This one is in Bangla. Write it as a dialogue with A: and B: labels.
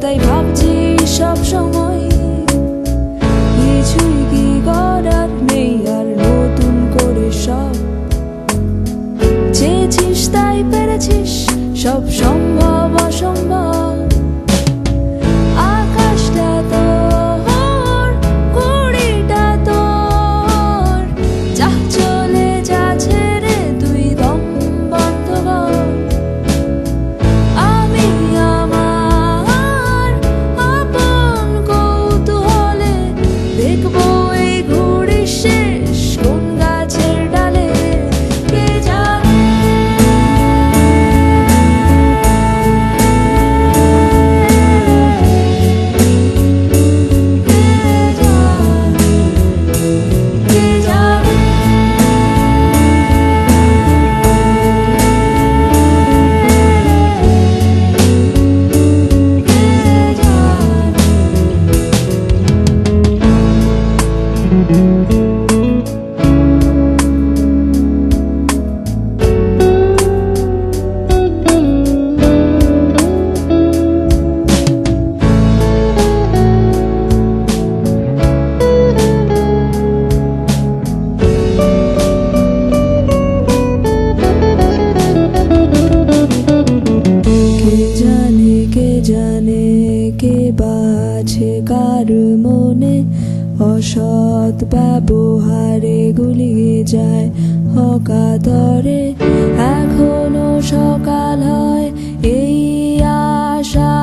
A: তাই ভাবছি সব সময় কিছুই কি করার নেই আর নতুন করে সব চেয়েছিস তাই পেরেছিস সব সম্ভব অসম্ভব আকাশটা তোর ঘড়িটা তোর যা চলে যা ছেড়ে তুই দম বন্ধ কর আমি আমার আপন কৌতূহলে দেখবো এই ঘড়ি শেষ কোন গাছের ডালে কে জানে কে বাছে কার মনে অসৎ ব্যবহারে গুলিয়ে যায় অকাতরে এখনো সকাল হয় এই আশা